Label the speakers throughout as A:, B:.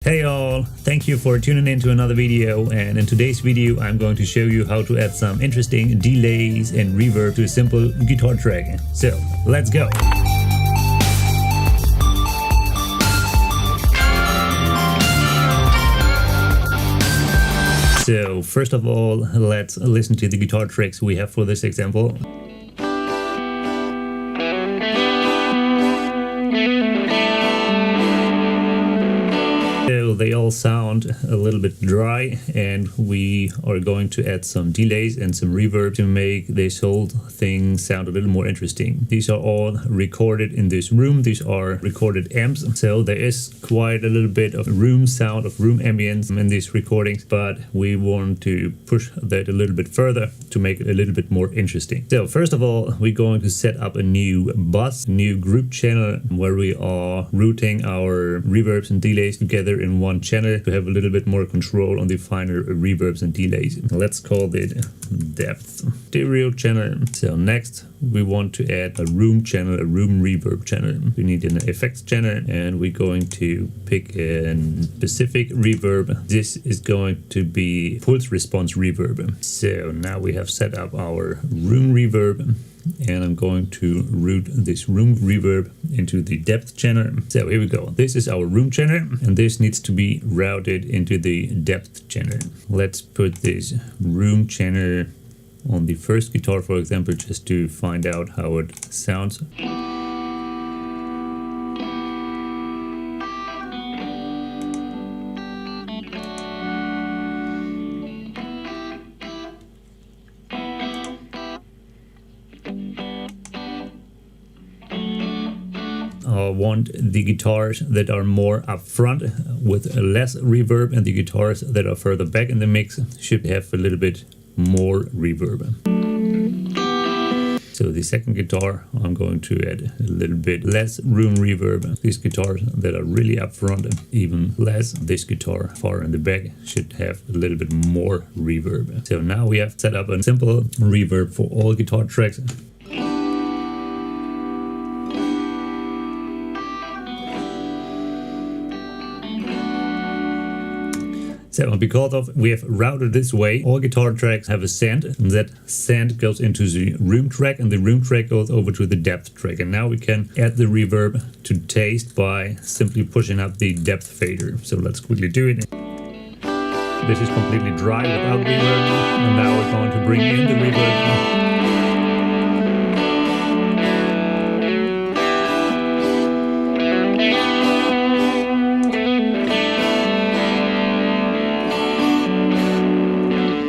A: Hey all, thank you for tuning in to another video, and in today's video I'm going to show you how to add some interesting delays and reverb to a simple guitar track. So let's go! So first of all, let's listen to the guitar tracks we have for this example. So they all sound a little bit dry, and we are going to add some delays and some reverb to make this whole thing sound a little more interesting. These are all recorded in this room. These are recorded amps, so there is quite a little bit of room sound, of room ambience in these recordings, but we want to push that a little bit further to make it a little bit more interesting. So first of all, we're going to set up a new bus, a new group channel where we are routing our reverbs and delays together in one channel to have a little bit more control on the final reverbs and delays. Let's call it depth stereo channel. So next we want to add a room channel, a room reverb channel. We need an effects channel, and we're going to pick a specific reverb. This is going to be pulse response reverb. So now we have set up our room reverb, and I'm going to route this room reverb into the depth channel. So here we go. This is our room channel, and this needs to be routed into the depth channel. Let's put this room channel on the first guitar, for example, just to find out how it sounds. I want the guitars that are more up front with less reverb, and the guitars that are further back in the mix should have a little bit more reverb. So the second guitar, I'm going to add a little bit less room reverb. These guitars that are really up front, even less. This guitar far in the back should have a little bit more reverb. So now we have set up a simple reverb for all guitar tracks. So because of we have routed this way, all guitar tracks have a send, and that send goes into the room track, and the room track goes over to the depth track. And now we can add the reverb to taste by simply pushing up the depth fader. So let's quickly do it. This is completely dry without reverb, and now we're going to bring in the reverb.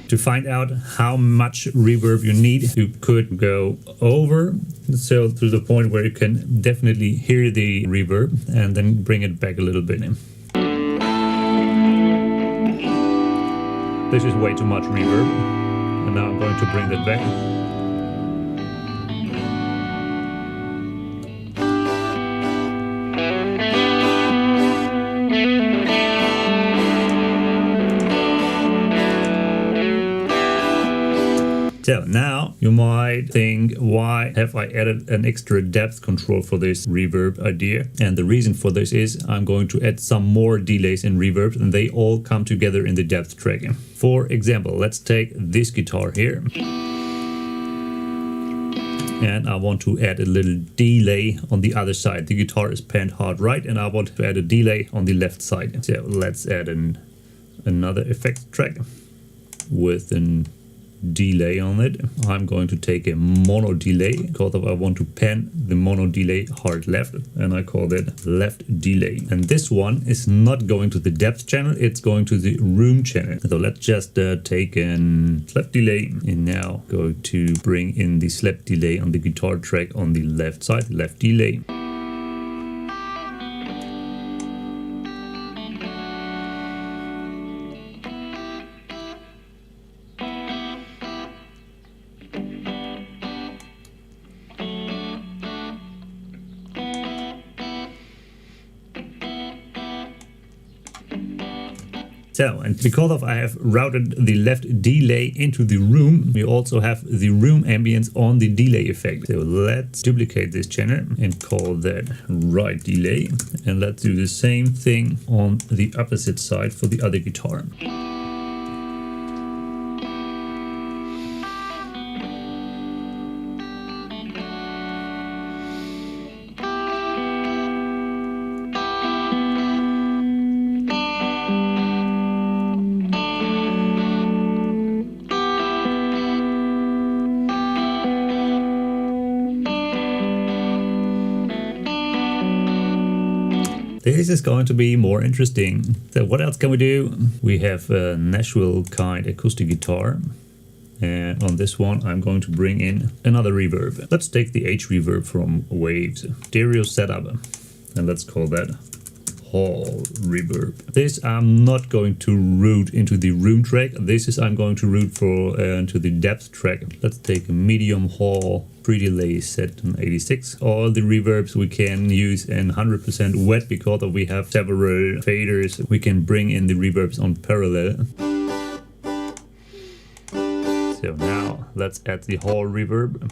A: To find out how much reverb you need, you could go over, so to the point where you can definitely hear the reverb, and then bring it back a little bit. This is way too much reverb, and now I'm going to bring that back. So now you might think, why have I added an extra depth control for this reverb idea? And the reason for this is I'm going to add some more delays and reverbs, and they all come together in the depth track. For example, let's take this guitar here. And I want to add a little delay on the other side. The guitar is panned hard right, and I want to add a delay on the left side. So let's add another effect track with an delay on it. I'm going to take a mono delay because I want to pan the mono delay hard left, and I call that left delay. And this one is not going to the depth channel, it's going to the room channel. So let's just take a slap delay, and now going to bring in the slap delay on the guitar track on the left side, left delay. So, and because of I have routed the left delay into the room, we also have the room ambience on the delay effect. So let's duplicate this channel and call that right delay. And let's do the same thing on the opposite side for the other guitar. This is going to be more interesting. So what else can we do? We have a Nashville kind acoustic guitar. And on this one, I'm going to bring in another reverb. Let's take the H reverb from Waves stereo setup. And let's call that Hall reverb. This I'm not going to route into the room track. This is I'm going to route for to the depth track. Let's take a medium Hall pre-delay set on 86. All the reverbs we can use in 100% wet because we have several faders. We can bring in the reverbs on parallel. So now let's add the Hall reverb.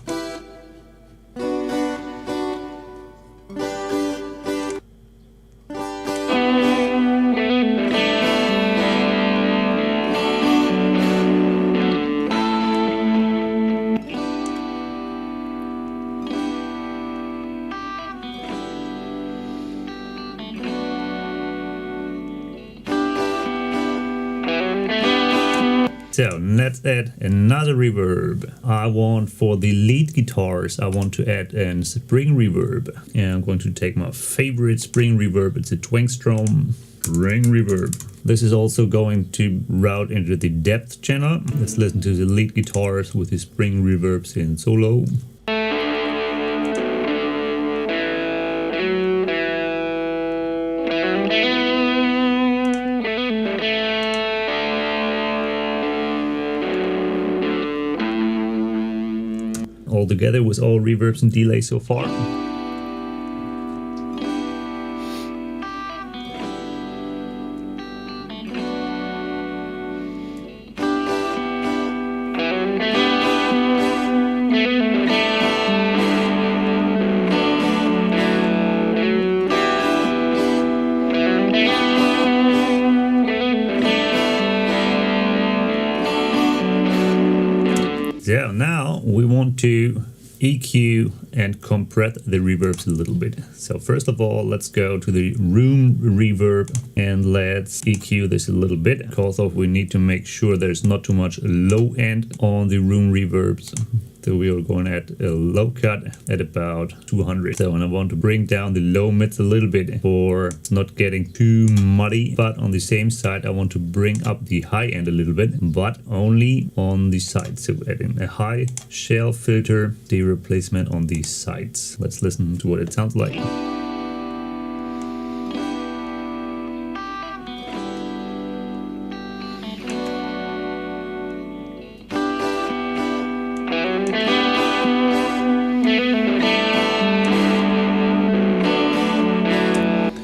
A: So let's add another reverb. I want for the lead guitars, I want to add a spring reverb. And I'm going to take my favorite spring reverb. It's a Twangstrom spring reverb. This is also going to route into the depth channel. Let's listen to the lead guitars with the spring reverbs in solo. All together with all reverbs and delays so far. So now we want to EQ and compress the reverbs a little bit. So first of all, let's go to the room reverb and let's EQ this a little bit because we need to make sure there's not too much low end on the room reverbs. So we are going at a low cut at about 200. So and I want to bring down the low mids a little bit for it's not getting too muddy. But on the same side, I want to bring up the high end a little bit, but only on the sides. So adding a high shell filter, the replacement on these sides. Let's listen to what it sounds like.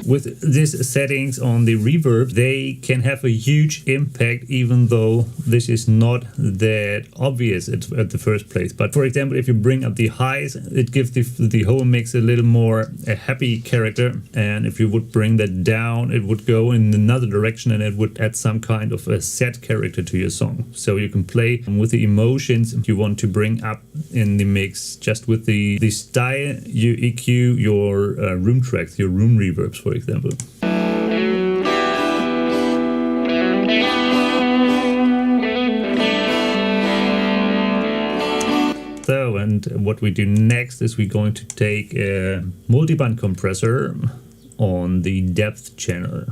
A: With these settings on the reverb, they can have a huge impact even though this is not that obvious at the first place. But for example, if you bring up the highs, it gives the whole mix a little more a happy character. And if you would bring that down, it would go in another direction and it would add some kind of a sad character to your song. So you can play with the emotions you want to bring up in the mix. Just with the style, you EQ your room tracks, your room reverbs, for example. So, and what we do next is we're going to take a multiband compressor on the depth channel.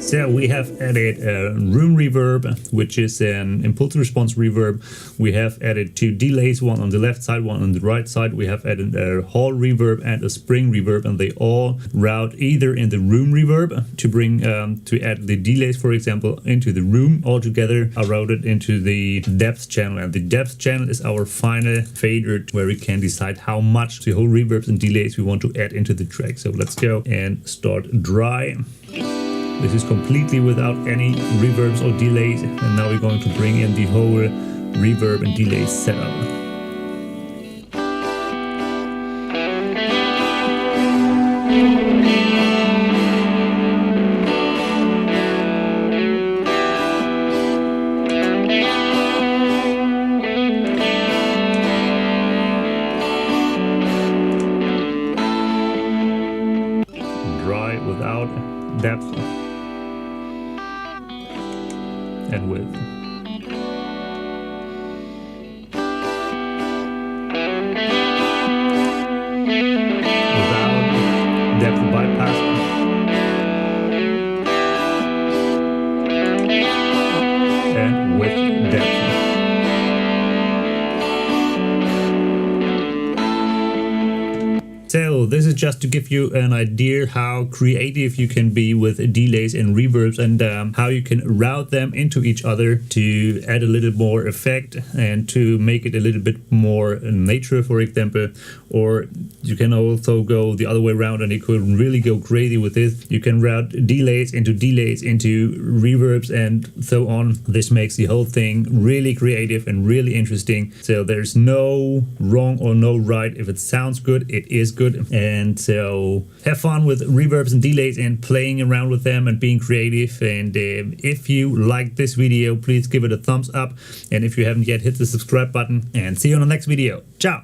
A: So we have added a room reverb, which is an impulse response reverb. We have added 2 delays, one on the left side, one on the right side. We have added a hall reverb and a spring reverb, and they all route either in the room reverb to bring to add the delays, for example, into the room. Altogether are routed into the depth channel, and the depth channel is our final fader where we can decide how much the whole reverbs and delays we want to add into the track. So let's go and start dry. This is completely without any reverbs or delays, and now we're going to bring in the whole reverb and delay setup. Dry without depth and width. Without depth bypass. And with depth. So this is just to give you an idea how creative you can be with delays and reverbs, and how you can route them into each other to add a little more effect and to make it a little bit more nature, for example. Or you can also go the other way around, and you could really go crazy with this. You can route delays into reverbs and so on. This makes the whole thing really creative and really interesting. So there's no wrong or no right. If it sounds good, it is good. And so have fun with reverbs and delays and playing around with them and being creative. And if you liked this video, please give it a thumbs up. And if you haven't yet, hit the subscribe button, and see you on the next video. Ciao.